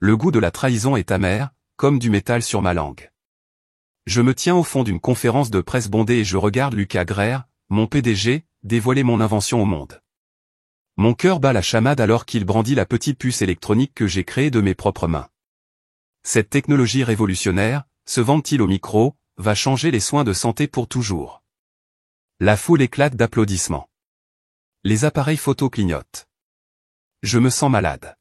le goût de la trahison est amer, comme du métal sur ma langue. Je me tiens au fond d'une conférence de presse bondée et je regarde Lucas Greer, mon PDG, dévoiler mon invention au monde. Mon cœur bat la chamade alors qu'il brandit la petite puce électronique que j'ai créée de mes propres mains. Cette technologie révolutionnaire, se vante-t-il au micro, va changer les soins de santé pour toujours. La foule éclate d'applaudissements. Les appareils photo clignotent. Je me sens malade.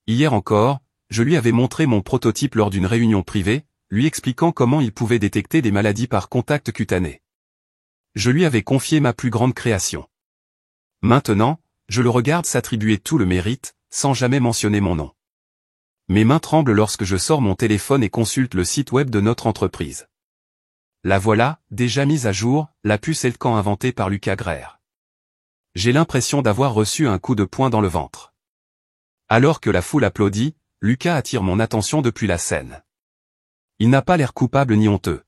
Hier encore, je lui avais montré mon prototype lors d'une réunion privée, lui expliquant comment il pouvait détecter des maladies par contact cutané. Je lui avais confié ma plus grande création. Maintenant, je le regarde s'attribuer tout le mérite, sans jamais mentionner mon nom. Mes mains tremblent lorsque je sors mon téléphone et consulte le site web de notre entreprise. La voilà, déjà mise à jour, la puce Elcan inventée par Lucas Greer. J'ai l'impression d'avoir reçu un coup de poing dans le ventre. Alors que la foule applaudit, Lucas attire mon attention depuis la scène. Il n'a pas l'air coupable ni honteux.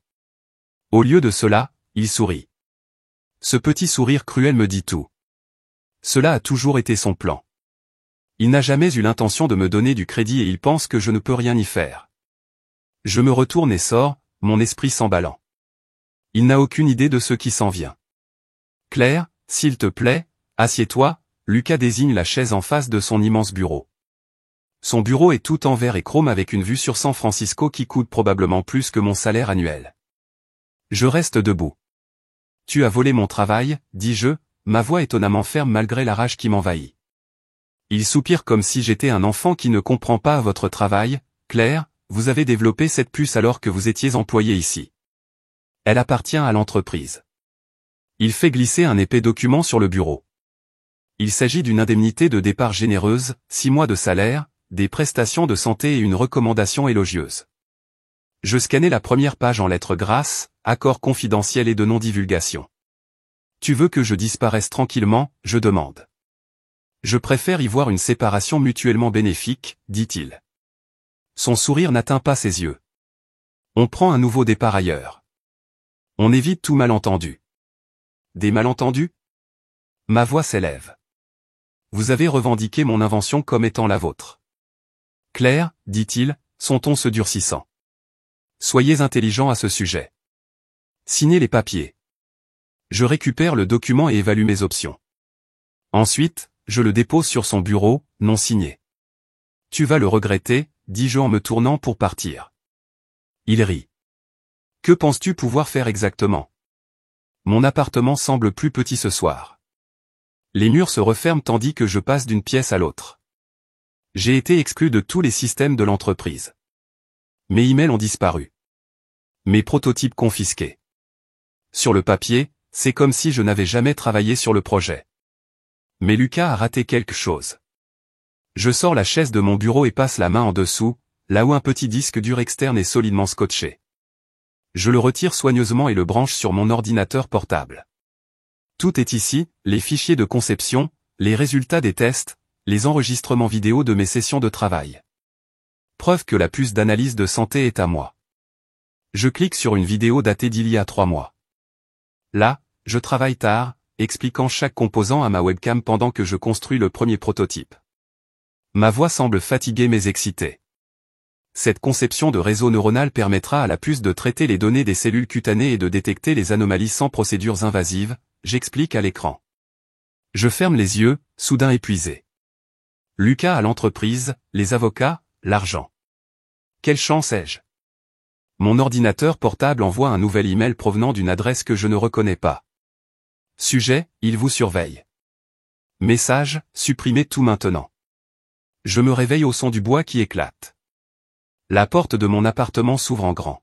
Au lieu de cela, il sourit. Ce petit sourire cruel me dit tout. Cela a toujours été son plan. Il n'a jamais eu l'intention de me donner du crédit et il pense que je ne peux rien y faire. Je me retourne et sors, mon esprit s'emballant. Il n'a aucune idée de ce qui s'en vient. Claire, s'il te plaît, assieds-toi, Lucas désigne la chaise en face de son immense bureau. Son bureau est tout en verre et chrome avec une vue sur San Francisco qui coûte probablement plus que mon salaire annuel. Je reste debout. Tu as volé mon travail, dis-je, ma voix étonnamment ferme malgré la rage qui m'envahit. Il soupire comme si j'étais un enfant qui ne comprend pas votre travail. Claire, vous avez développé cette puce alors que vous étiez employé ici. Elle appartient à l'entreprise. Il fait glisser un épais document sur le bureau. Il s'agit d'une indemnité de départ généreuse, 6 mois de salaire, des prestations de santé et une recommandation élogieuse. Je scannais la première page en lettres grasses, accord confidentiel et de non-divulgation. Tu veux que je disparaisse tranquillement, je demande. Je préfère y voir une séparation mutuellement bénéfique, dit-il. Son sourire n'atteint pas ses yeux. On prend un nouveau départ ailleurs. On évite tout malentendu. Des malentendus? Ma voix s'élève. Vous avez revendiqué mon invention comme étant la vôtre. Claire, dit-il, son ton se durcissant. Soyez intelligent à ce sujet. Signez les papiers. Je récupère le document et évalue mes options. Ensuite, je le dépose sur son bureau, non signé. Tu vas le regretter, dis-je en me tournant pour partir. Il rit. Que penses-tu pouvoir faire exactement? Mon appartement semble plus petit ce soir. Les murs se referment tandis que je passe d'une pièce à l'autre. J'ai été exclu de tous les systèmes de l'entreprise. Mes emails ont disparu. Mes prototypes confisqués. Sur le papier, c'est comme si je n'avais jamais travaillé sur le projet. Mais Lucas a raté quelque chose. Je sors la chaise de mon bureau et passe la main en dessous, là où un petit disque dur externe est solidement scotché. Je le retire soigneusement et le branche sur mon ordinateur portable. Tout est ici, les fichiers de conception, les résultats des tests, les enregistrements vidéo de mes sessions de travail. Preuve que la puce d'analyse de santé est à moi. Je clique sur une vidéo datée d'il y a 3 mois. Là, je travaille tard, expliquant chaque composant à ma webcam pendant que je construis le premier prototype. Ma voix semble fatiguée mais excitée. Cette conception de réseau neuronal permettra à la puce de traiter les données des cellules cutanées et de détecter les anomalies sans procédures invasives, j'explique à l'écran. Je ferme les yeux, soudain épuisé. Lucas à l'entreprise, les avocats, l'argent. Quelle chance ai-je? Mon ordinateur portable envoie un nouvel email provenant d'une adresse que je ne reconnais pas. Sujet, il vous surveille. Message, supprimez tout maintenant. Je me réveille au son du bois qui éclate. La porte de mon appartement s'ouvre en grand.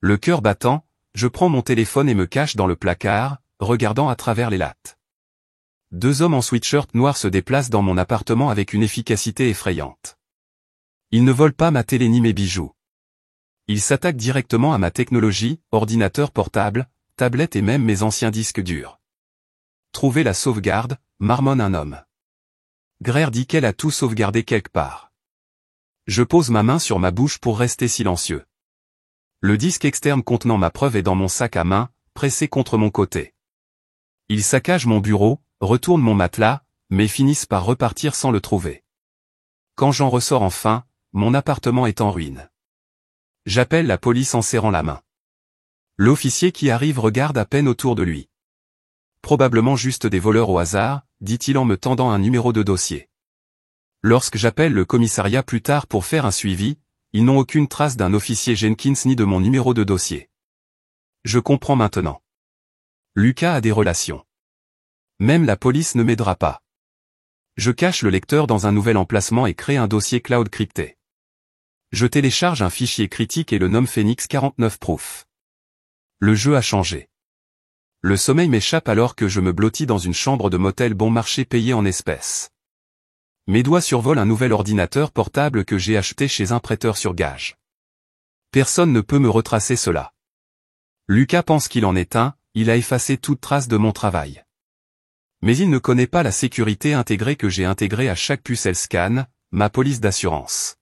Le cœur battant, je prends mon téléphone et me cache dans le placard, regardant à travers les lattes. 2 hommes en sweatshirt noir se déplacent dans mon appartement avec une efficacité effrayante. Ils ne volent pas ma télé ni mes bijoux. Ils s'attaquent directement à ma technologie, ordinateur portable, tablette et même mes anciens disques durs. Trouvez la sauvegarde, marmonne un homme. Greer dit qu'elle a tout sauvegardé quelque part. Je pose ma main sur ma bouche pour rester silencieux. Le disque externe contenant ma preuve est dans mon sac à main, pressé contre mon côté. Ils saccagent mon bureau, retournent mon matelas, mais finissent par repartir sans le trouver. Quand j'en ressors enfin, mon appartement est en ruine. J'appelle la police en serrant la main. L'officier qui arrive regarde à peine autour de lui. Probablement juste des voleurs au hasard, dit-il en me tendant un numéro de dossier. Lorsque j'appelle le commissariat plus tard pour faire un suivi, ils n'ont aucune trace d'un officier Jenkins ni de mon numéro de dossier. Je comprends maintenant. Lucas a des relations. Même la police ne m'aidera pas. Je cache le lecteur dans un nouvel emplacement et crée un dossier cloud crypté. Je télécharge un fichier critique et le nomme Phoenix 49 Proof. Le jeu a changé. Le sommeil m'échappe alors que je me blottis dans une chambre de motel bon marché payée en espèces. Mes doigts survolent un nouvel ordinateur portable que j'ai acheté chez un prêteur sur gage. Personne ne peut me retracer cela. Lucas pense qu'il en est un, il a effacé toute trace de mon travail. Mais il ne connaît pas la sécurité intégrée que j'ai intégrée à chaque puce L-Scan, ma police d'assurance.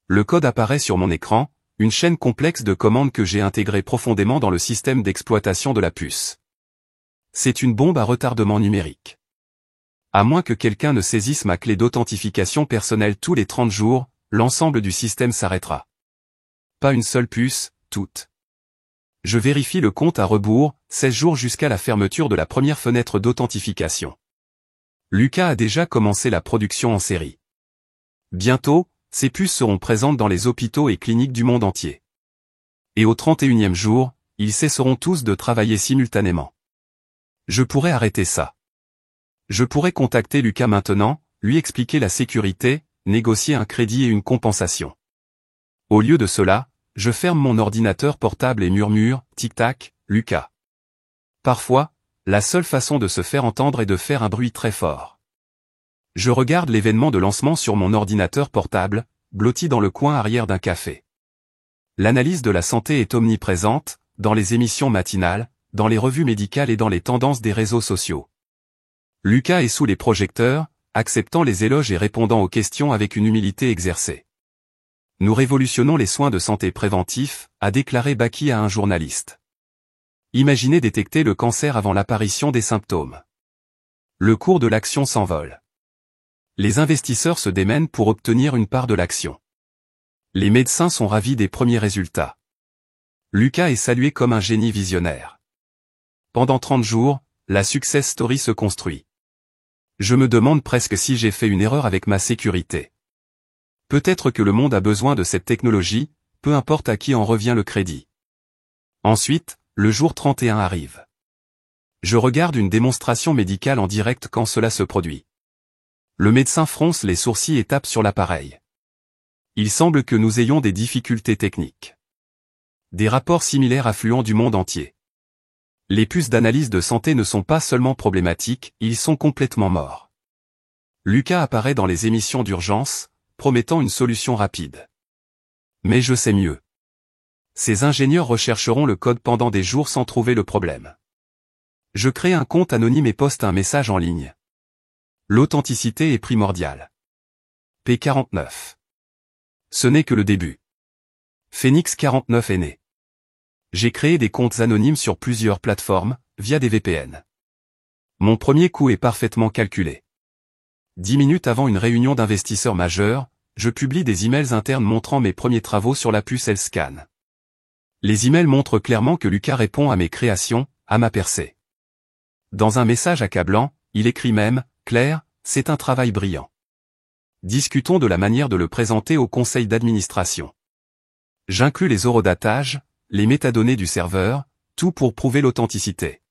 Le code apparaît sur mon écran, une chaîne complexe de commandes que j'ai intégrée profondément dans le système d'exploitation de la puce. C'est une bombe à retardement numérique. À moins que quelqu'un ne saisisse ma clé d'authentification personnelle tous les 30 jours, l'ensemble du système s'arrêtera. Pas une seule puce, toutes. Je vérifie le compte à rebours, 16 jours jusqu'à la fermeture de la première fenêtre d'authentification. Lucas a déjà commencé la production en série. Bientôt, ces puces seront présentes dans les hôpitaux et cliniques du monde entier. Et au 31e jour, ils cesseront tous de travailler simultanément. Je pourrais arrêter ça. Je pourrais contacter Lucas maintenant, lui expliquer la sécurité, négocier un crédit et une compensation. Au lieu de cela, je ferme mon ordinateur portable et murmure, tic-tac, Lucas. Parfois, la seule façon de se faire entendre est de faire un bruit très fort. Je regarde l'événement de lancement sur mon ordinateur portable, blotti dans le coin arrière d'un café. L'analyse de la santé est omniprésente, dans les émissions matinales, dans les revues médicales et dans les tendances des réseaux sociaux. Lucas est sous les projecteurs, acceptant les éloges et répondant aux questions avec une humilité exercée. Nous révolutionnons les soins de santé préventifs, a déclaré Baki à un journaliste. Imaginez détecter le cancer avant l'apparition des symptômes. Le cours de l'action s'envole. Les investisseurs se démènent pour obtenir une part de l'action. Les médecins sont ravis des premiers résultats. Lucas est salué comme un génie visionnaire. Pendant 30 jours, la success story se construit. Je me demande presque si j'ai fait une erreur avec ma sécurité. Peut-être que le monde a besoin de cette technologie, peu importe à qui en revient le crédit. Ensuite, le jour 31 arrive. Je regarde une démonstration médicale en direct quand cela se produit. Le médecin fronce les sourcils et tape sur l'appareil. Il semble que nous ayons des difficultés techniques. Des rapports similaires affluent du monde entier. Les puces d'analyse de santé ne sont pas seulement problématiques, ils sont complètement morts. Lucas apparaît dans les émissions d'urgence, promettant une solution rapide. Mais je sais mieux. Ces ingénieurs rechercheront le code pendant des jours sans trouver le problème. Je crée un compte anonyme et poste un message en ligne. L'authenticité est primordiale. P49. Ce n'est que le début. Phoenix 49 est né. J'ai créé des comptes anonymes sur plusieurs plateformes, via des VPN. Mon premier coût est parfaitement calculé. 10 minutes avant une réunion d'investisseurs majeurs, je publie des emails internes montrant mes premiers travaux sur la puce L-Scan. Les emails montrent clairement que Lucas répond à mes créations, à ma percée. Dans un message accablant, il écrit même, « Claire, c'est un travail brillant. Discutons de la manière de le présenter au conseil d'administration. » J'inclus les horodatages, les métadonnées du serveur, tout pour prouver l'authenticité.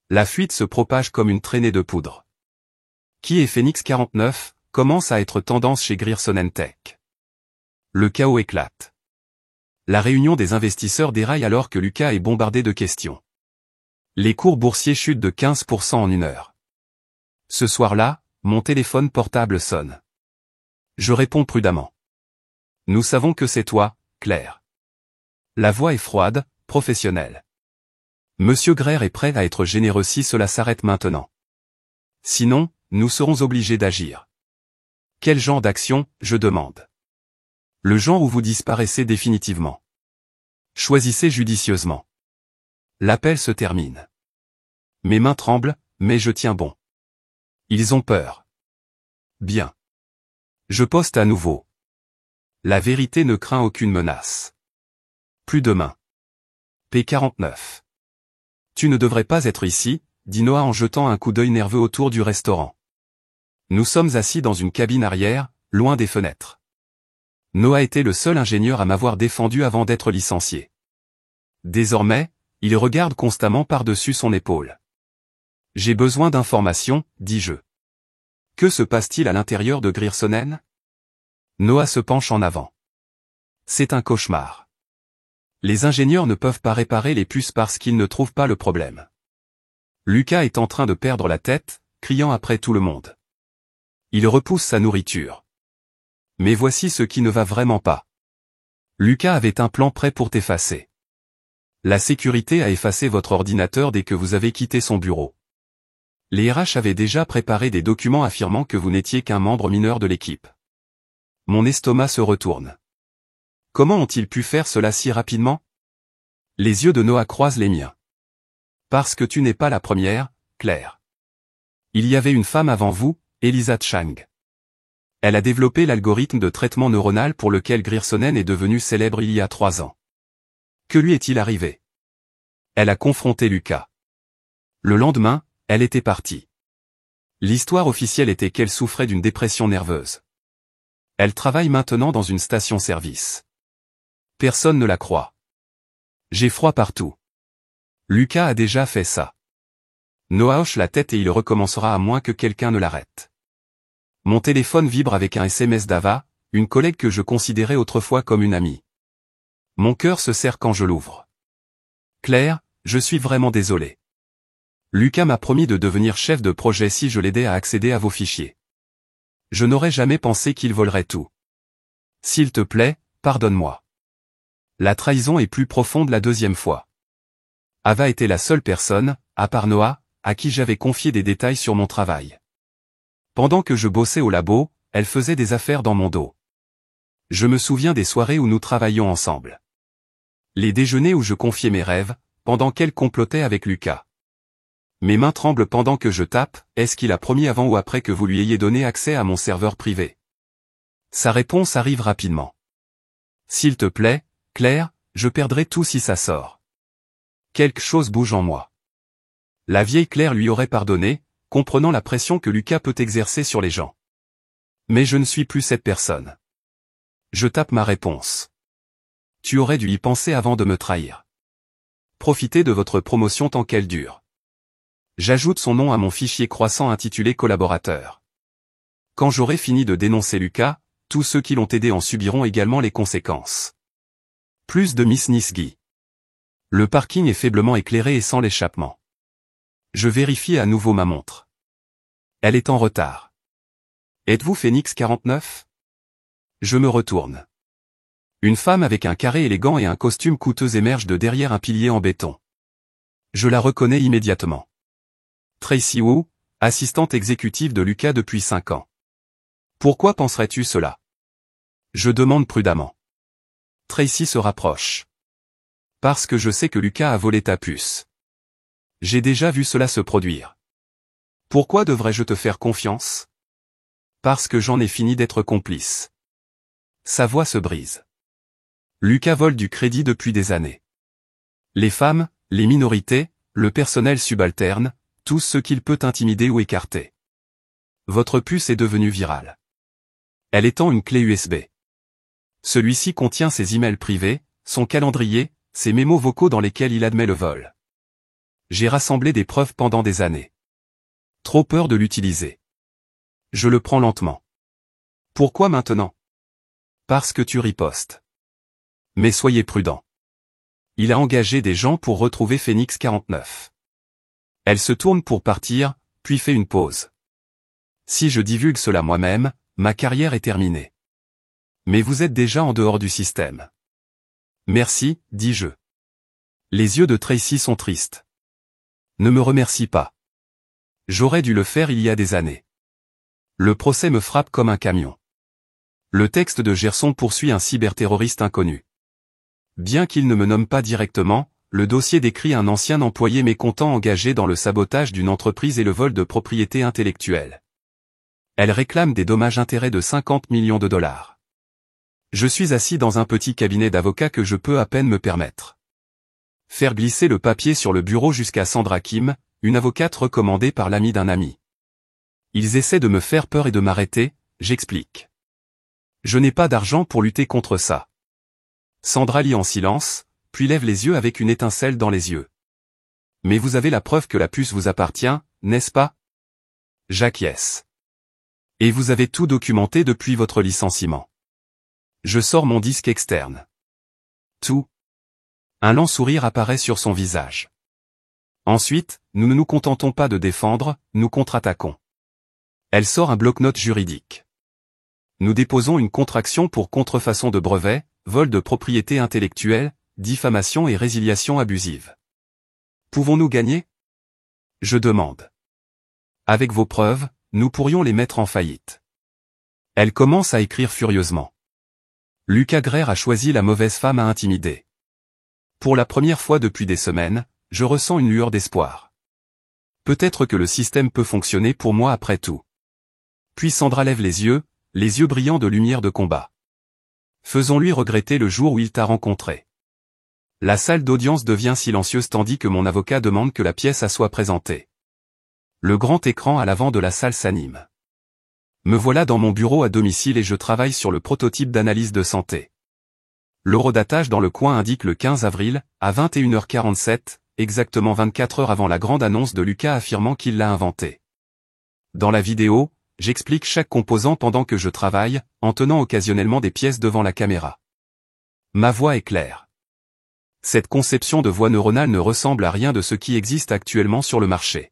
La fuite se propage comme une traînée de poudre. Qui est Phoenix 49 commence à être tendance chez Grierson Tech. Le chaos éclate. La réunion des investisseurs déraille alors que Lucas est bombardé de questions. Les cours boursiers chutent de 15% en une heure. Ce soir-là, mon téléphone portable sonne. Je réponds prudemment. Nous savons que c'est toi, Claire. La voix est froide, professionnelle. Monsieur Greer est prêt à être généreux si cela s'arrête maintenant. Sinon, nous serons obligés d'agir. Quel genre d'action, je demande. Le genre où vous disparaissez définitivement. Choisissez judicieusement. L'appel se termine. Mes mains tremblent, mais je tiens bon. Ils ont peur. Bien. Je poste à nouveau. La vérité ne craint aucune menace. Plus demain. P49. Tu ne devrais pas être ici, dit Noah en jetant un coup d'œil nerveux autour du restaurant. Nous sommes assis dans une cabine arrière, loin des fenêtres. Noah était le seul ingénieur à m'avoir défendu avant d'être licencié. Désormais, il regarde constamment par-dessus son épaule. J'ai besoin d'informations, dis-je. Que se passe-t-il à l'intérieur de Griersonen? Noah se penche en avant. C'est un cauchemar. Les ingénieurs ne peuvent pas réparer les puces parce qu'ils ne trouvent pas le problème. Lucas est en train de perdre la tête, criant après tout le monde. Il repousse sa nourriture. Mais voici ce qui ne va vraiment pas. Lucas avait un plan prêt pour t'effacer. La sécurité a effacé votre ordinateur dès que vous avez quitté son bureau. Les RH avaient déjà préparé des documents affirmant que vous n'étiez qu'un membre mineur de l'équipe. Mon estomac se retourne. Comment ont-ils pu faire cela si rapidement? Les yeux de Noah croisent les miens. Parce que tu n'es pas la première, Claire. Il y avait une femme avant vous, Elisa Chang. Elle a développé l'algorithme de traitement neuronal pour lequel Griersonen est devenu célèbre il y a 3 ans. Que lui est-il arrivé? Elle a confronté Lucas. Le lendemain, elle était partie. L'histoire officielle était qu'elle souffrait d'une dépression nerveuse. Elle travaille maintenant dans une station-service. Personne ne la croit. J'ai froid partout. Lucas a déjà fait ça. Noah hoche la tête et il recommencera à moins que quelqu'un ne l'arrête. Mon téléphone vibre avec un SMS d'Ava, une collègue que je considérais autrefois comme une amie. Mon cœur se serre quand je l'ouvre. Claire, je suis vraiment désolé. Lucas m'a promis de devenir chef de projet si je l'aidais à accéder à vos fichiers. Je n'aurais jamais pensé qu'il volerait tout. S'il te plaît, pardonne-moi. La trahison est plus profonde la deuxième fois. Ava était la seule personne, à part Noah, à qui j'avais confié des détails sur mon travail. Pendant que je bossais au labo, elle faisait des affaires dans mon dos. Je me souviens des soirées où nous travaillions ensemble. Les déjeuners où je confiais mes rêves, pendant qu'elle complotait avec Lucas. Mes mains tremblent pendant que je tape, est-ce qu'il a promis avant ou après que vous lui ayez donné accès à mon serveur privé? Sa réponse arrive rapidement. S'il te plaît, Claire, je perdrai tout si ça sort. Quelque chose bouge en moi. La vieille Claire lui aurait pardonné, comprenant la pression que Lucas peut exercer sur les gens. Mais je ne suis plus cette personne. Je tape ma réponse. Tu aurais dû y penser avant de me trahir. Profitez de votre promotion tant qu'elle dure. J'ajoute son nom à mon fichier croissant intitulé collaborateur. Quand j'aurai fini de dénoncer Lucas, tous ceux qui l'ont aidé en subiront également les conséquences. Plus de Miss Nisgi. Le parking est faiblement éclairé et sans l'échappement. Je vérifie à nouveau ma montre. Elle est en retard. Êtes-vous Phoenix 49? Je me retourne. Une femme avec un carré élégant et un costume coûteux émerge de derrière un pilier en béton. Je la reconnais immédiatement. Tracy Wu, assistante exécutive de Lucas depuis 5 ans. Pourquoi penserais-tu cela? Je demande prudemment. Tracy se rapproche. Parce que je sais que Lucas a volé ta puce. J'ai déjà vu cela se produire. Pourquoi devrais-je te faire confiance? Parce que j'en ai fini d'être complice. Sa voix se brise. Lucas vole du crédit depuis des années. Les femmes, les minorités, le personnel subalterne, tout ce qu'il peut intimider ou écarter. Votre puce est devenue virale. Elle étend une clé USB. Celui-ci contient ses emails privés, son calendrier, ses mémos vocaux dans lesquels il admet le vol. J'ai rassemblé des preuves pendant des années. Trop peur de l'utiliser. Je le prends lentement. Pourquoi maintenant? Parce que tu ripostes. Mais soyez prudent. Il a engagé des gens pour retrouver Phoenix 49. Elle se tourne pour partir, puis fait une pause. Si je divulgue cela moi-même, ma carrière est terminée. Mais vous êtes déjà en dehors du système. Merci, dis-je. Les yeux de Tracy sont tristes. Ne me remercie pas. J'aurais dû le faire il y a des années. Le procès me frappe comme un camion. Le texte de Gerson poursuit un cyberterroriste inconnu. Bien qu'il ne me nomme pas directement, le dossier décrit un ancien employé mécontent engagé dans le sabotage d'une entreprise et le vol de propriété intellectuelle. Elle réclame des dommages-intérêts de 50 millions de dollars. Je suis assis dans un petit cabinet d'avocat que je peux à peine me permettre. Faire glisser le papier sur le bureau jusqu'à Sandra Kim, une avocate recommandée par l'ami d'un ami. Ils essaient de me faire peur et de m'arrêter, j'explique. Je n'ai pas d'argent pour lutter contre ça. Sandra lit en silence, puis lève les yeux avec une étincelle dans les yeux. Mais vous avez la preuve que la puce vous appartient, n'est-ce pas? J'acquiesce. Et vous avez tout documenté depuis votre licenciement. Je sors mon disque externe. Tout. Un lent sourire apparaît sur son visage. Ensuite, nous ne nous contentons pas de défendre, nous contre-attaquons. Elle sort un bloc-notes juridique. Nous déposons une contraction pour contrefaçon de brevet, vol de propriété intellectuelle, diffamation et résiliation abusive. Pouvons-nous gagner? Je demande. Avec vos preuves, nous pourrions les mettre en faillite. Elle commence à écrire furieusement. Lucas Greer a choisi la mauvaise femme à intimider. Pour la première fois depuis des semaines, je ressens une lueur d'espoir. Peut-être que le système peut fonctionner pour moi après tout. Puis Sandra lève les yeux brillants de lumière de combat. Faisons-lui regretter le jour où il t'a rencontré. La salle d'audience devient silencieuse tandis que mon avocat demande que la pièce soit présentée. Le grand écran à l'avant de la salle s'anime. Me voilà dans mon bureau à domicile et je travaille sur le prototype d'analyse de santé. L'horodatage dans le coin indique le 15 avril, à 21h47, exactement 24 heures avant la grande annonce de Lucas affirmant qu'il l'a inventé. Dans la vidéo, j'explique chaque composant pendant que je travaille, en tenant occasionnellement des pièces devant la caméra. Ma voix est claire. Cette conception de voix neuronale ne ressemble à rien de ce qui existe actuellement sur le marché.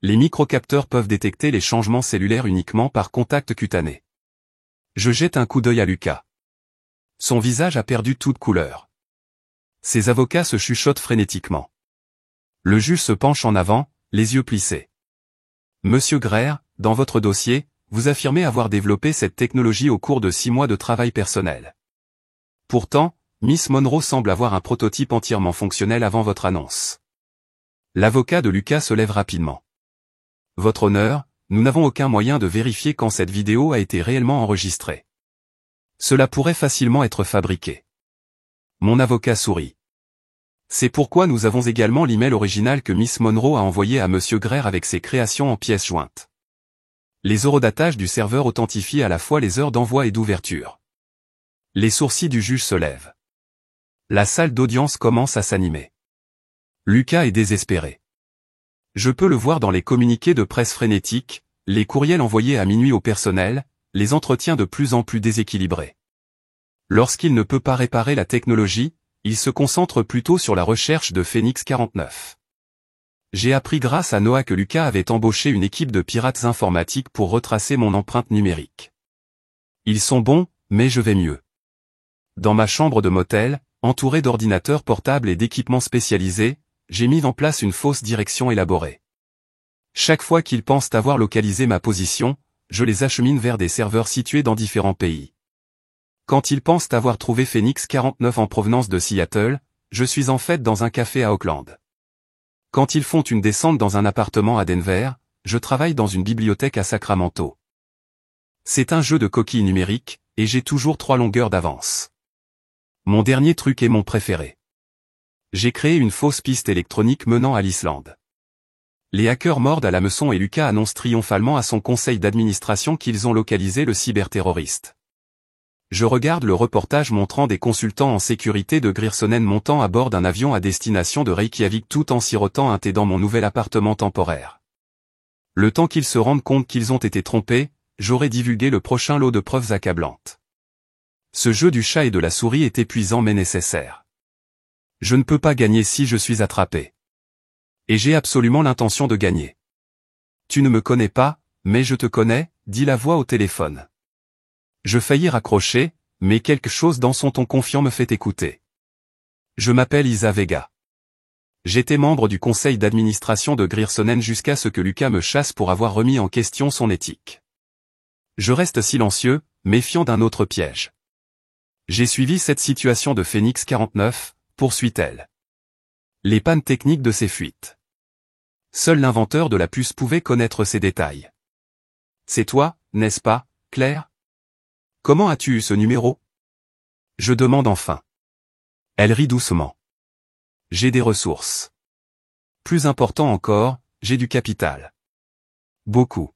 Les microcapteurs peuvent détecter les changements cellulaires uniquement par contact cutané. Je jette un coup d'œil à Lucas. Son visage a perdu toute couleur. Ses avocats se chuchotent frénétiquement. Le juge se penche en avant, les yeux plissés. Monsieur Greer, dans votre dossier, vous affirmez avoir développé cette technologie au cours de 6 mois de travail personnel. Pourtant, Miss Monroe semble avoir un prototype entièrement fonctionnel avant votre annonce. L'avocat de Lucas se lève rapidement. Votre honneur, nous n'avons aucun moyen de vérifier quand cette vidéo a été réellement enregistrée. Cela pourrait facilement être fabriqué. Mon avocat sourit. C'est pourquoi nous avons également l'email original que Miss Monroe a envoyé à Monsieur Greer avec ses créations en pièces jointes. Les horodatages du serveur authentifient à la fois les heures d'envoi et d'ouverture. Les sourcils du juge se lèvent. La salle d'audience commence à s'animer. Lucas est désespéré. Je peux le voir dans les communiqués de presse frénétiques, les courriels envoyés à minuit au personnel, les entretiens de plus en plus déséquilibrés. Lorsqu'il ne peut pas réparer la technologie, il se concentre plutôt sur la recherche de Phoenix 49. J'ai appris grâce à Noah que Lucas avait embauché une équipe de pirates informatiques pour retracer mon empreinte numérique. Ils sont bons, mais je vais mieux. Dans ma chambre de motel, entouré d'ordinateurs portables et d'équipements spécialisés, j'ai mis en place une fausse direction élaborée. Chaque fois qu'ils pensent avoir localisé ma position, je les achemine vers des serveurs situés dans différents pays. Quand ils pensent avoir trouvé Phoenix 49 en provenance de Seattle, je suis en fait dans un café à Auckland. Quand ils font une descente dans un appartement à Denver, je travaille dans une bibliothèque à Sacramento. C'est un jeu de coquilles numériques, et j'ai toujours 3 longueurs d'avance. Mon dernier truc est mon préféré. J'ai créé une fausse piste électronique menant à l'Islande. Les hackers mordent à l'hameçon et Lucas annonce triomphalement à son conseil d'administration qu'ils ont localisé le cyberterroriste. Je regarde le reportage montrant des consultants en sécurité de Griersonen montant à bord d'un avion à destination de Reykjavik tout en sirotant un thé dans mon nouvel appartement temporaire. Le temps qu'ils se rendent compte qu'ils ont été trompés, j'aurai divulgué le prochain lot de preuves accablantes. Ce jeu du chat et de la souris est épuisant mais nécessaire. Je ne peux pas gagner si je suis attrapé. Et j'ai absolument l'intention de gagner. Tu ne me connais pas, mais je te connais, dit la voix au téléphone. Je faillis raccrocher, mais quelque chose dans son ton confiant me fait écouter. Je m'appelle Isa Vega. J'étais membre du conseil d'administration de Griersonen jusqu'à ce que Lucas me chasse pour avoir remis en question son éthique. Je reste silencieux, méfiant d'un autre piège. J'ai suivi cette situation de Phoenix 49, poursuit-elle. Les pannes techniques de ces fuites. Seul l'inventeur de la puce pouvait connaître ces détails. C'est toi, n'est-ce pas, Claire? Comment as-tu eu ce numéro? Je demande enfin. Elle rit doucement. J'ai des ressources. Plus important encore, j'ai du capital. Beaucoup.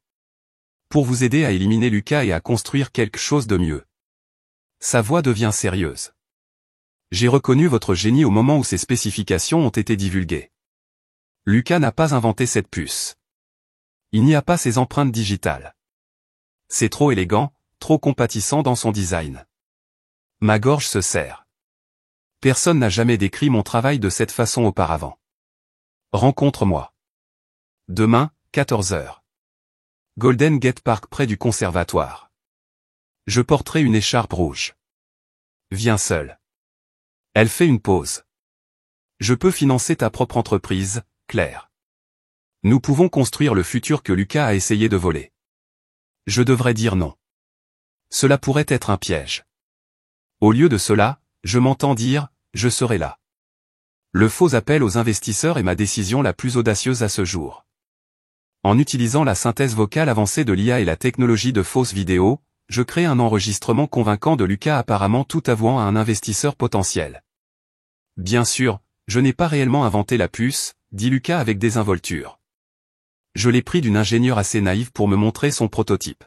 Pour vous aider à éliminer Lucas et à construire quelque chose de mieux. Sa voix devient sérieuse. J'ai reconnu votre génie au moment où ses spécifications ont été divulguées. Lucas n'a pas inventé cette puce. Il n'y a pas ses empreintes digitales. C'est trop élégant, trop compatissant dans son design. Ma gorge se serre. Personne n'a jamais décrit mon travail de cette façon auparavant. Rencontre-moi. Demain, 14 h. Golden Gate Park près du conservatoire. Je porterai une écharpe rouge. Viens seul. Elle fait une pause. Je peux financer ta propre entreprise, Claire. Nous pouvons construire le futur que Lucas a essayé de voler. Je devrais dire non. Cela pourrait être un piège. Au lieu de cela, je m'entends dire, je serai là. Le faux appel aux investisseurs est ma décision la plus audacieuse à ce jour. En utilisant la synthèse vocale avancée de l'IA et la technologie de fausses vidéos, je crée un enregistrement convaincant de Lucas apparemment tout avouant à un investisseur potentiel. Bien sûr, je n'ai pas réellement inventé la puce, dit Lucas avec désinvolture. Je l'ai pris d'une ingénieure assez naïve pour me montrer son prototype.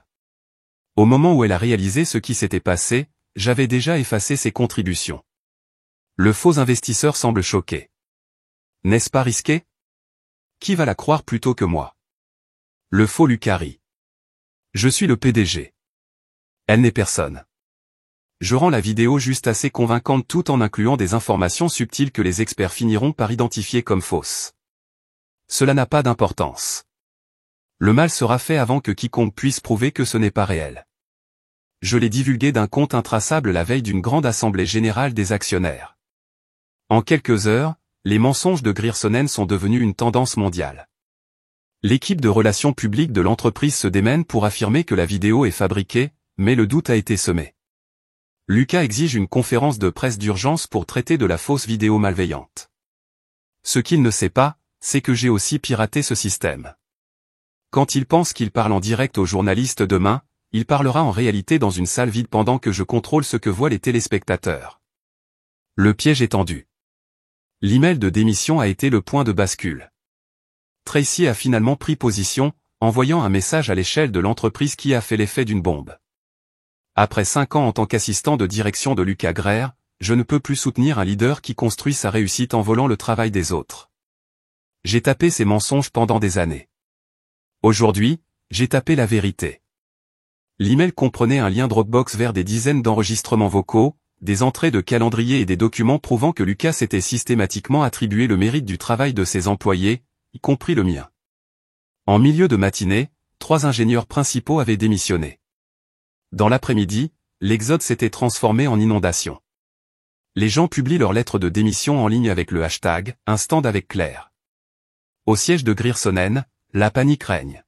Au moment où elle a réalisé ce qui s'était passé, j'avais déjà effacé ses contributions. Le faux investisseur semble choqué. N'est-ce pas risqué? Qui va la croire plutôt que moi? Le faux Lucas rit. Je suis le PDG. Elle n'est personne. Je rends la vidéo juste assez convaincante tout en incluant des informations subtiles que les experts finiront par identifier comme fausses. Cela n'a pas d'importance. Le mal sera fait avant que quiconque puisse prouver que ce n'est pas réel. Je l'ai divulgué d'un compte intraçable la veille d'une grande assemblée générale des actionnaires. En quelques heures, les mensonges de Griersonen sont devenus une tendance mondiale. L'équipe de relations publiques de l'entreprise se démène pour affirmer que la vidéo est fabriquée, mais le doute a été semé. Lucas exige une conférence de presse d'urgence pour traiter de la fausse vidéo malveillante. Ce qu'il ne sait pas, c'est que j'ai aussi piraté ce système. Quand il pense qu'il parle en direct aux journalistes demain, il parlera en réalité dans une salle vide pendant que je contrôle ce que voient les téléspectateurs. Le piège est tendu. L'email de démission a été le point de bascule. Tracy a finalement pris position, envoyant un message à l'échelle de l'entreprise qui a fait l'effet d'une bombe. Après 5 ans en tant qu'assistant de direction de Lucas Greer, je ne peux plus soutenir un leader qui construit sa réussite en volant le travail des autres. J'ai tapé ces mensonges pendant des années. Aujourd'hui, j'ai tapé la vérité. L'email comprenait un lien Dropbox vers des dizaines d'enregistrements vocaux, des entrées de calendrier et des documents prouvant que Lucas s'était systématiquement attribué le mérite du travail de ses employés, y compris le mien. En milieu de matinée, 3 ingénieurs principaux avaient démissionné. Dans l'après-midi, l'exode s'était transformé en inondation. Les gens publient leurs lettres de démission en ligne avec le hashtag « Un stand avec Claire ». Au siège de Griersonen, la panique règne.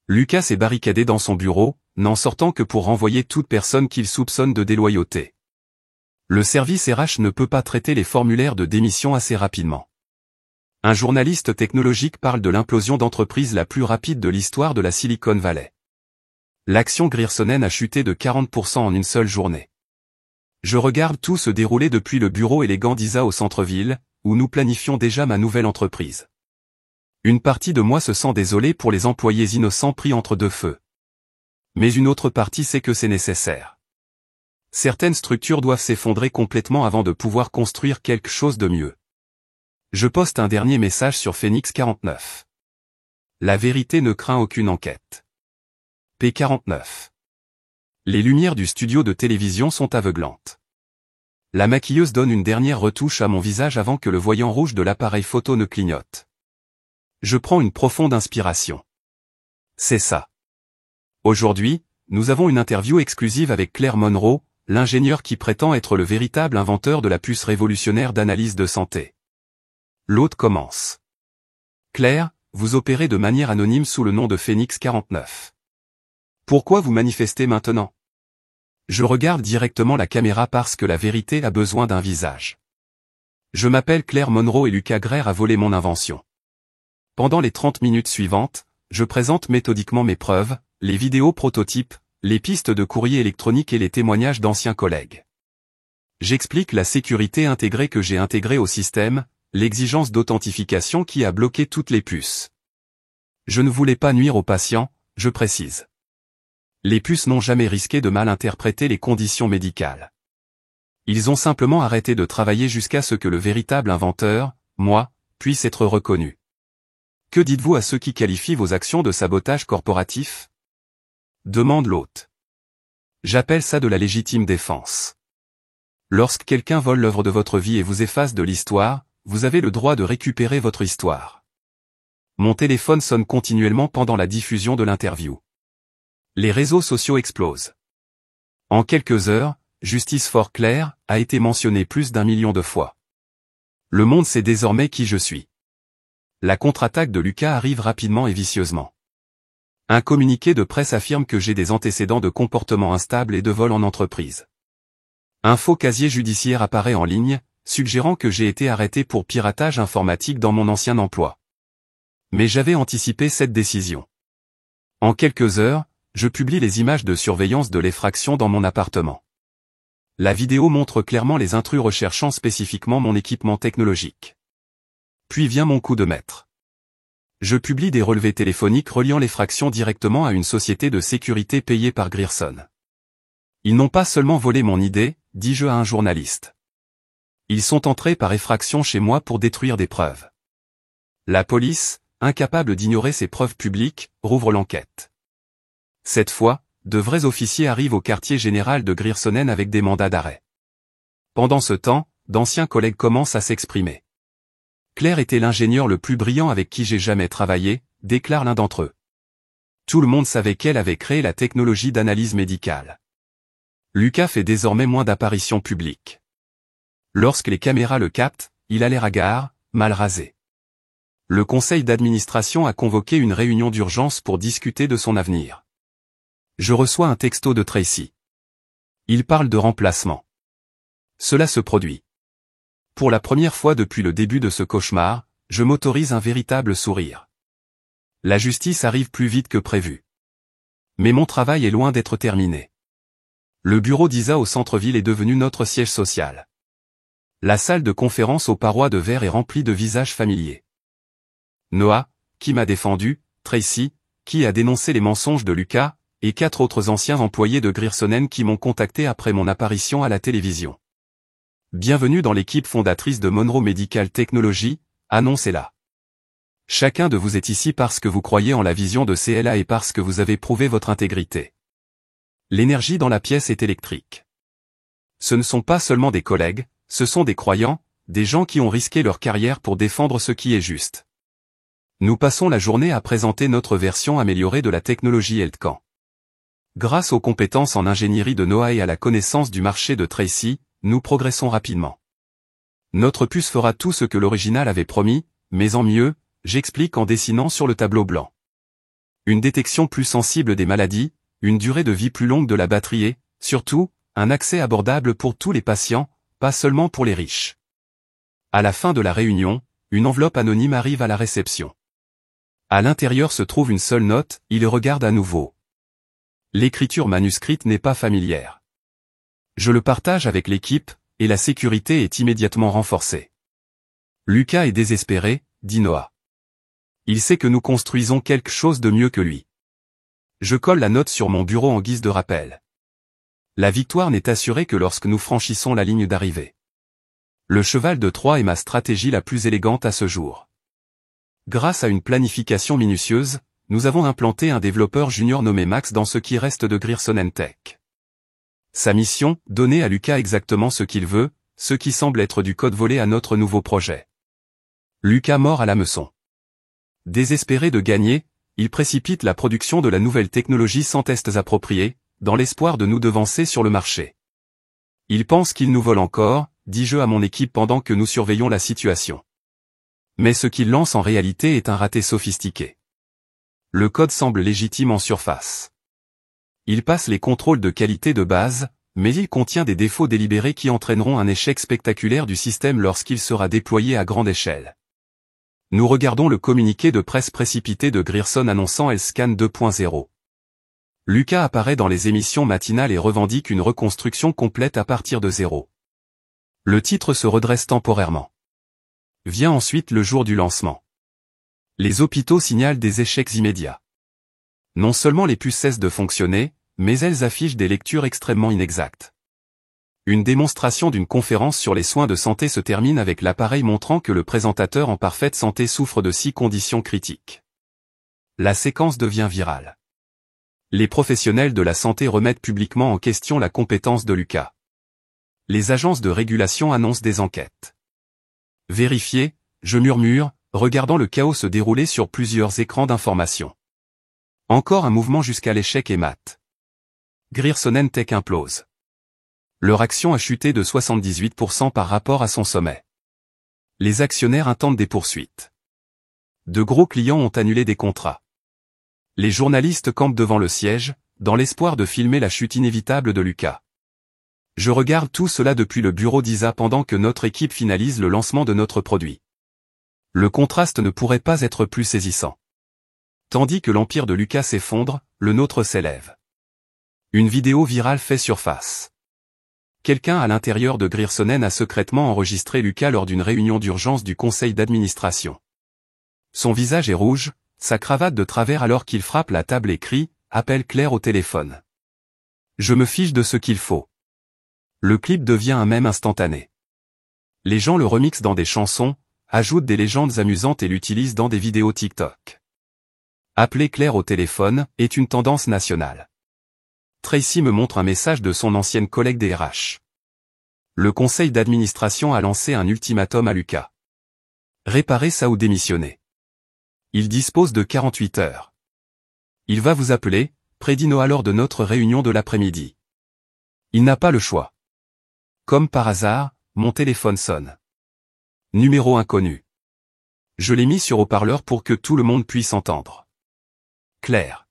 Lucas s'est barricadé dans son bureau, n'en sortant que pour renvoyer toute personne qu'il soupçonne de déloyauté. Le service RH ne peut pas traiter les formulaires de démission assez rapidement. Un journaliste technologique parle de l'implosion d'entreprise la plus rapide de l'histoire de la Silicon Valley. L'action Griersonen a chuté de 40% en une seule journée. Je regarde tout se dérouler depuis le bureau élégant d'Isa au centre-ville, où nous planifions déjà ma nouvelle entreprise. Une partie de moi se sent désolé pour les employés innocents pris entre deux feux. Mais une autre partie sait que c'est nécessaire. Certaines structures doivent s'effondrer complètement avant de pouvoir construire quelque chose de mieux. Je poste un dernier message sur Phoenix 49. La vérité ne craint aucune enquête. P49. Les lumières du studio de télévision sont aveuglantes. La maquilleuse donne une dernière retouche à mon visage avant que le voyant rouge de l'appareil photo ne clignote. Je prends une profonde inspiration. C'est ça. Aujourd'hui, nous avons une interview exclusive avec Claire Monroe, l'ingénieur qui prétend être le véritable inventeur de la puce révolutionnaire d'analyse de santé. L'hôte commence. Claire, vous opérez de manière anonyme sous le nom de Phoenix 49. Pourquoi vous manifestez maintenant? Je regarde directement la caméra parce que la vérité a besoin d'un visage. Je m'appelle Claire Monroe et Lucas Greer a volé mon invention. Pendant les 30 minutes suivantes, je présente méthodiquement mes preuves, les vidéos prototypes, les pistes de courrier électronique et les témoignages d'anciens collègues. J'explique la sécurité intégrée que j'ai intégrée au système, l'exigence d'authentification qui a bloqué toutes les puces. Je ne voulais pas nuire aux patients, je précise. Les puces n'ont jamais risqué de mal interpréter les conditions médicales. Ils ont simplement arrêté de travailler jusqu'à ce que le véritable inventeur, moi, puisse être reconnu. Que dites-vous à ceux qui qualifient vos actions de sabotage corporatif? Demande l'hôte. J'appelle ça de la légitime défense. Lorsque quelqu'un vole l'œuvre de votre vie et vous efface de l'histoire, vous avez le droit de récupérer votre histoire. Mon téléphone sonne continuellement pendant la diffusion de l'interview. Les réseaux sociaux explosent. En quelques heures, Justice for Claire a été mentionné plus d'1 million de fois. Le monde sait désormais qui je suis. La contre-attaque de Lucas arrive rapidement et vicieusement. Un communiqué de presse affirme que j'ai des antécédents de comportement instable et de vol en entreprise. Un faux casier judiciaire apparaît en ligne, suggérant que j'ai été arrêté pour piratage informatique dans mon ancien emploi. Mais j'avais anticipé cette décision. En quelques heures, je publie les images de surveillance de l'effraction dans mon appartement. La vidéo montre clairement les intrus recherchant spécifiquement mon équipement technologique. Puis vient mon coup de maître. Je publie des relevés téléphoniques reliant l'effraction directement à une société de sécurité payée par Grierson. Ils n'ont pas seulement volé mon idée, dis-je à un journaliste. Ils sont entrés par effraction chez moi pour détruire des preuves. La police, incapable d'ignorer ces preuves publiques, rouvre l'enquête. Cette fois, de vrais officiers arrivent au quartier général de Griersonen avec des mandats d'arrêt. Pendant ce temps, d'anciens collègues commencent à s'exprimer. Claire était l'ingénieur le plus brillant avec qui j'ai jamais travaillé, déclare l'un d'entre eux. Tout le monde savait qu'elle avait créé la technologie d'analyse médicale. Lucas fait désormais moins d'apparitions publiques. Lorsque les caméras le captent, il a l'air hagard, mal rasé. Le conseil d'administration a convoqué une réunion d'urgence pour discuter de son avenir. Je reçois un texto de Tracy. Il parle de remplacement. Cela se produit. Pour la première fois depuis le début de ce cauchemar, je m'autorise un véritable sourire. La justice arrive plus vite que prévu. Mais mon travail est loin d'être terminé. Le bureau d'Isa au centre-ville est devenu notre siège social. La salle de conférence aux parois de verre est remplie de visages familiers. Noah, qui m'a défendu, Tracy, qui a dénoncé les mensonges de Lucas, et 4 autres anciens employés de Griersonen qui m'ont contacté après mon apparition à la télévision. Bienvenue dans l'équipe fondatrice de Monroe Medical Technology, annoncez-la. Chacun de vous est ici parce que vous croyez en la vision de CLA et parce que vous avez prouvé votre intégrité. L'énergie dans la pièce est électrique. Ce ne sont pas seulement des collègues, ce sont des croyants, des gens qui ont risqué leur carrière pour défendre ce qui est juste. Nous passons la journée à présenter notre version améliorée de la technologie HealthCam. Grâce aux compétences en ingénierie de Noah et à la connaissance du marché de Tracy, nous progressons rapidement. Notre puce fera tout ce que l'original avait promis, mais en mieux, j'explique en dessinant sur le tableau blanc. Une détection plus sensible des maladies, une durée de vie plus longue de la batterie et, surtout, un accès abordable pour tous les patients, pas seulement pour les riches. À la fin de la réunion, une enveloppe anonyme arrive à la réception. À l'intérieur se trouve une seule note, il regarde à nouveau. L'écriture manuscrite n'est pas familière. Je le partage avec l'équipe, et la sécurité est immédiatement renforcée. Lucas est désespéré, dit Noah. Il sait que nous construisons quelque chose de mieux que lui. Je colle la note sur mon bureau en guise de rappel. La victoire n'est assurée que lorsque nous franchissons la ligne d'arrivée. Le cheval de Troie est ma stratégie la plus élégante à ce jour. Grâce à une planification minutieuse, nous avons implanté un développeur junior nommé Max dans ce qui reste de Griersonen Tech. Sa mission, donner à Lucas exactement ce qu'il veut, ce qui semble être du code volé à notre nouveau projet. Lucas mord à l'hameçon. Désespéré de gagner, il précipite la production de la nouvelle technologie sans tests appropriés, dans l'espoir de nous devancer sur le marché. Il pense qu'il nous vole encore, dis-je à mon équipe pendant que nous surveillons la situation. Mais ce qu'il lance en réalité est un raté sophistiqué. Le code semble légitime en surface. Il passe les contrôles de qualité de base, mais il contient des défauts délibérés qui entraîneront un échec spectaculaire du système lorsqu'il sera déployé à grande échelle. Nous regardons le communiqué de presse précipité de Grierson annonçant HealthScan 2.0. Lucas apparaît dans les émissions matinales et revendique une reconstruction complète à partir de zéro. Le titre se redresse temporairement. Vient ensuite le jour du lancement. Les hôpitaux signalent des échecs immédiats. Non seulement les puces cessent de fonctionner, mais elles affichent des lectures extrêmement inexactes. Une démonstration d'une conférence sur les soins de santé se termine avec l'appareil montrant que le présentateur en parfaite santé souffre de 6 conditions critiques. La séquence devient virale. Les professionnels de la santé remettent publiquement en question la compétence de Lucas. Les agences de régulation annoncent des enquêtes. Vérifiez, je murmure, regardant le chaos se dérouler sur plusieurs écrans d'information. Encore un mouvement jusqu'à l'échec et mat. Grierson Tech implose. Leur action a chuté de 78% par rapport à son sommet. Les actionnaires intentent des poursuites. De gros clients ont annulé des contrats. Les journalistes campent devant le siège, dans l'espoir de filmer la chute inévitable de Lucas. Je regarde tout cela depuis le bureau d'Isa pendant que notre équipe finalise le lancement de notre produit. Le contraste ne pourrait pas être plus saisissant. Tandis que l'empire de Lucas s'effondre, le nôtre s'élève. Une vidéo virale fait surface. Quelqu'un à l'intérieur de Grierson a secrètement enregistré Lucas lors d'une réunion d'urgence du conseil d'administration. Son visage est rouge, sa cravate de travers alors qu'il frappe la table et crie « Appelle Claire au téléphone ». Je me fiche de ce qu'il faut. Le clip devient un mème instantané. Les gens le remixent dans des chansons, ajoutent des légendes amusantes et l'utilisent dans des vidéos TikTok. Appeler Claire au téléphone est une tendance nationale. Tracy me montre un message de son ancienne collègue des RH. Le conseil d'administration a lancé un ultimatum à Lucas. Réparez ça ou démissionnez. Il dispose de 48 heures. Il va vous appeler, prédit Noah lors de notre réunion de l'après-midi. Il n'a pas le choix. Comme par hasard, mon téléphone sonne. Numéro inconnu. Je l'ai mis sur haut-parleur pour que tout le monde puisse entendre. Claire.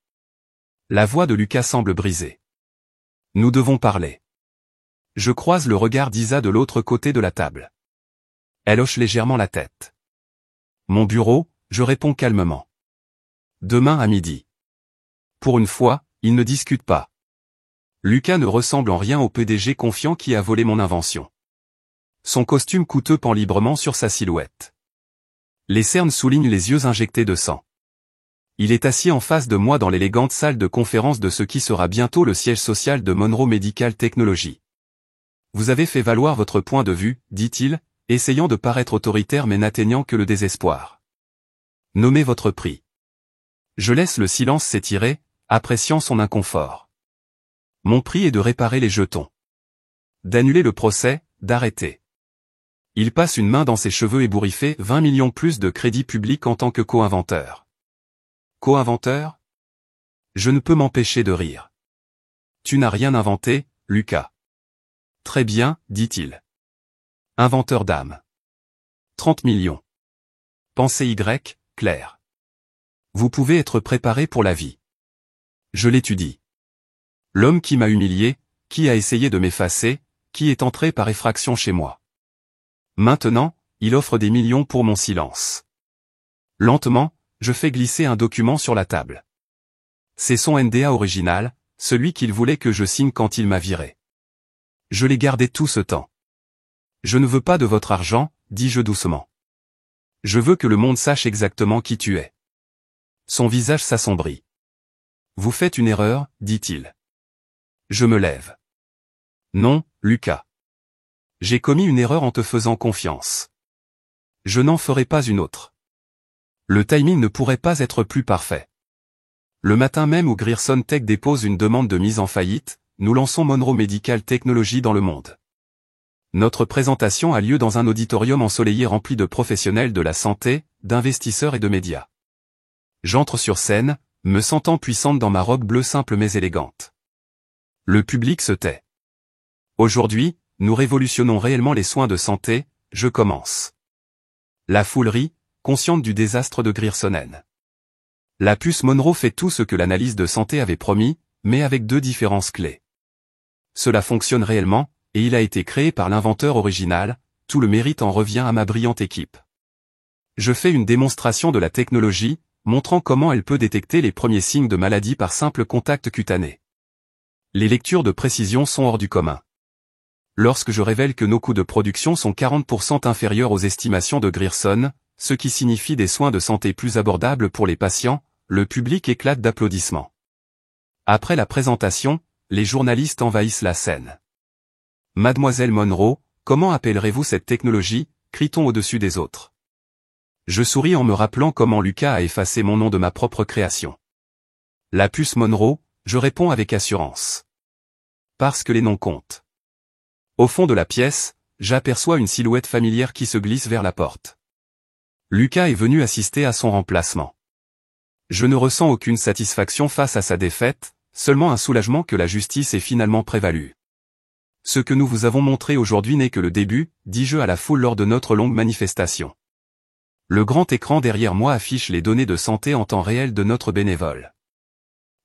La voix de Lucas semble brisée. Nous devons parler. Je croise le regard d'Isa de l'autre côté de la table. Elle hoche légèrement la tête. Mon bureau, je réponds calmement. Demain à midi. Pour une fois, ils ne discutent pas. Lucas ne ressemble en rien au PDG confiant qui a volé mon invention. Son costume coûteux pend librement sur sa silhouette. Les cernes soulignent les yeux injectés de sang. Il est assis en face de moi dans l'élégante salle de conférence de ce qui sera bientôt le siège social de Monroe Medical Technology. Vous avez fait valoir votre point de vue, dit-il, essayant de paraître autoritaire mais n'atteignant que le désespoir. Nommez votre prix. Je laisse le silence s'étirer, appréciant son inconfort. Mon prix est de réparer les jetons. D'annuler le procès, d'arrêter. Il passe une main dans ses cheveux ébouriffés, 20 millions plus de crédit public en tant que co-inventeur. Co-inventeur ? Je ne peux m'empêcher de rire. Tu n'as rien inventé, Lucas. Très bien, dit-il. Inventeur d'âme. 30 millions. Pensée Y, Claire. Vous pouvez être préparé pour la vie. Je l'étudie. L'homme qui m'a humilié, qui a essayé de m'effacer, qui est entré par effraction chez moi. Maintenant, il offre des millions pour mon silence. Lentement, je fais glisser un document sur la table. C'est son NDA original, celui qu'il voulait que je signe quand il m'a viré. Je l'ai gardé tout ce temps. Je ne veux pas de votre argent, dis-je doucement. Je veux que le monde sache exactement qui tu es. Son visage s'assombrit. Vous faites une erreur, dit-il. Je me lève. Non, Lucas. J'ai commis une erreur en te faisant confiance. Je n'en ferai pas une autre. Le timing ne pourrait pas être plus parfait. Le matin même où Grierson Tech dépose une demande de mise en faillite, nous lançons Monroe Medical Technology dans le monde. Notre présentation a lieu dans un auditorium ensoleillé rempli de professionnels de la santé, d'investisseurs et de médias. J'entre sur scène, me sentant puissante dans ma robe bleue simple mais élégante. Le public se tait. Aujourd'hui, nous révolutionnons réellement les soins de santé, je commence. La foule rit, consciente du désastre de Grierson. La puce Monroe fait tout ce que l'analyse de santé avait promis, mais avec deux différences clés. Cela fonctionne réellement, et il a été créé par l'inventeur original, tout le mérite en revient à ma brillante équipe. Je fais une démonstration de la technologie, montrant comment elle peut détecter les premiers signes de maladie par simple contact cutané. Les lectures de précision sont hors du commun. Lorsque je révèle que nos coûts de production sont 40% inférieurs aux estimations de Grierson, ce qui signifie des soins de santé plus abordables pour les patients, le public éclate d'applaudissements. Après la présentation, les journalistes envahissent la scène. Mademoiselle Monroe, comment appellerez-vous cette technologie, crie-t-on au-dessus des autres. Je souris en me rappelant comment Lucas a effacé mon nom de ma propre création. La puce Monroe, je réponds avec assurance. Parce que les noms comptent. Au fond de la pièce, j'aperçois une silhouette familière qui se glisse vers la porte. Lucas est venu assister à son remplacement. Je ne ressens aucune satisfaction face à sa défaite, seulement un soulagement que la justice ait finalement prévalu. Ce que nous vous avons montré aujourd'hui n'est que le début, dis-je à la foule lors de notre longue manifestation. Le grand écran derrière moi affiche les données de santé en temps réel de notre bénévole.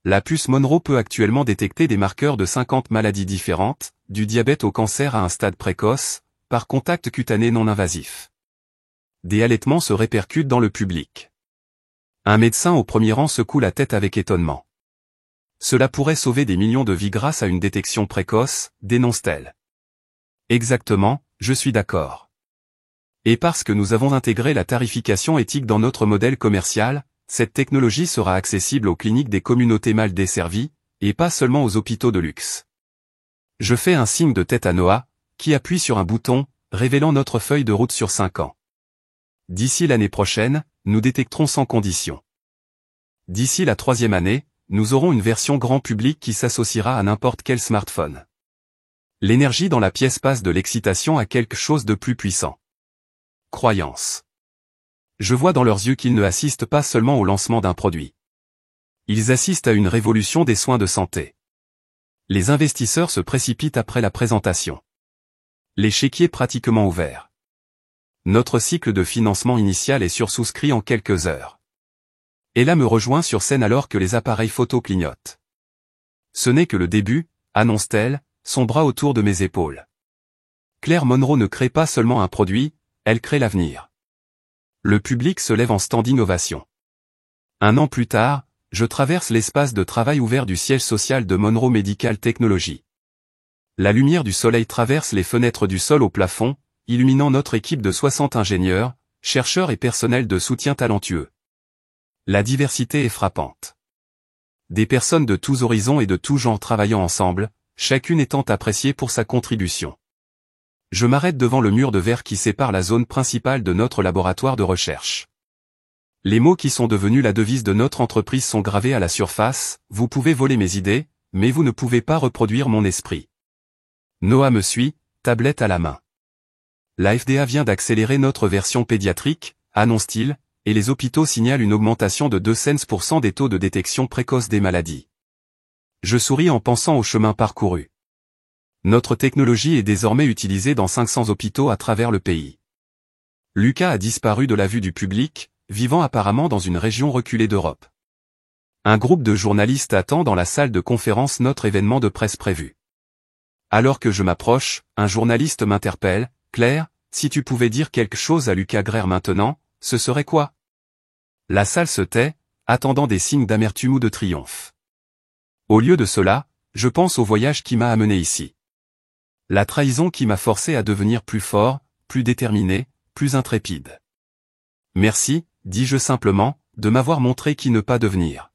La puce Monroe peut actuellement détecter des marqueurs de 50 maladies différentes, du diabète au cancer à un stade précoce, par contact cutané non invasif. Des halètements se répercutent dans le public. Un médecin au premier rang secoue la tête avec étonnement. Cela pourrait sauver des millions de vies grâce à une détection précoce, dénonce-t-elle. Exactement, je suis d'accord. Et parce que nous avons intégré la tarification éthique dans notre modèle commercial, cette technologie sera accessible aux cliniques des communautés mal desservies, et pas seulement aux hôpitaux de luxe. Je fais un signe de tête à Noah, qui appuie sur un bouton, révélant notre feuille de route sur 5 ans. D'ici l'année prochaine, nous détecterons sans condition. D'ici la 3e année, nous aurons une version grand public qui s'associera à n'importe quel smartphone. L'énergie dans la pièce passe de l'excitation à quelque chose de plus puissant. Croyance. Je vois dans leurs yeux qu'ils ne assistent pas seulement au lancement d'un produit. Ils assistent à une révolution des soins de santé. Les investisseurs se précipitent après la présentation. L'échiquier pratiquement ouvert. Notre cycle de financement initial est sursouscrit en quelques heures. Ella me rejoint sur scène alors que les appareils photo clignotent. Ce n'est que le début, annonce-t-elle, son bras autour de mes épaules. Claire Monroe ne crée pas seulement un produit, elle crée l'avenir. Le public se lève en standing ovation. 1 an plus tard, je traverse l'espace de travail ouvert du siège social de Monroe Medical Technology. La lumière du soleil traverse les fenêtres du sol au plafond, illuminant notre équipe de 60 ingénieurs, chercheurs et personnel de soutien talentueux. La diversité est frappante. Des personnes de tous horizons et de tous genres travaillant ensemble, chacune étant appréciée pour sa contribution. Je m'arrête devant le mur de verre qui sépare la zone principale de notre laboratoire de recherche. Les mots qui sont devenus la devise de notre entreprise sont gravés à la surface, vous pouvez voler mes idées, mais vous ne pouvez pas reproduire mon esprit. Noah me suit, tablette à la main. La FDA vient d'accélérer notre version pédiatrique, annonce-t-il, et les hôpitaux signalent une augmentation de 2 cents % des taux de détection précoce des maladies. Je souris en pensant au chemin parcouru. Notre technologie est désormais utilisée dans 500 hôpitaux à travers le pays. Lucas a disparu de la vue du public, vivant apparemment dans une région reculée d'Europe. Un groupe de journalistes attend dans la salle de conférence notre événement de presse prévu. Alors que je m'approche, un journaliste m'interpelle, « Claire, si tu pouvais dire quelque chose à Lucas Greer maintenant, ce serait quoi ?» La salle se tait, attendant des signes d'amertume ou de triomphe. Au lieu de cela, je pense au voyage qui m'a amené ici. La trahison qui m'a forcé à devenir plus fort, plus déterminé, plus intrépide. Merci, dis-je simplement, de m'avoir montré qui ne pas devenir.